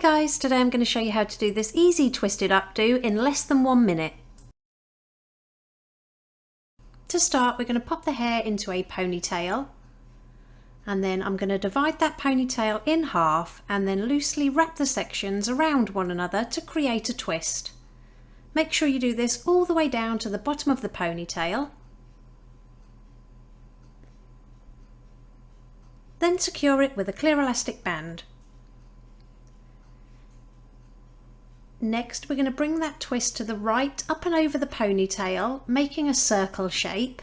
guys, today I'm going to show you how to do this easy twisted updo in less than 1 minute. To start, we're going to pop the hair into a ponytail, and then I'm going to divide that ponytail in half and then loosely wrap the sections around one another to create a twist. Make sure you do this all the way down to the bottom of the ponytail. Then secure it with a clear elastic band. Next, we're going to bring that twist to the right up and over the ponytail, making a circle shape.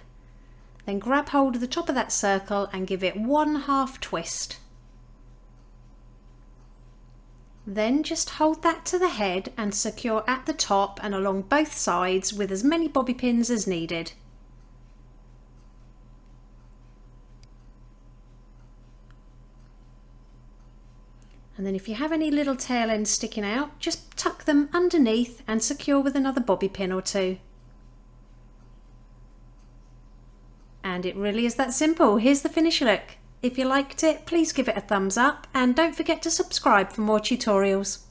Then grab hold of the top of that circle and give it 1/2 twist. Then just hold that to the head and secure at the top and along both sides with as many bobby pins as needed. And then if you have any little tail ends sticking out, just tuck them underneath and secure with another bobby pin or two. And it really is that simple. Here's the finished look. If you liked it, please give it a thumbs up and don't forget to subscribe for more tutorials.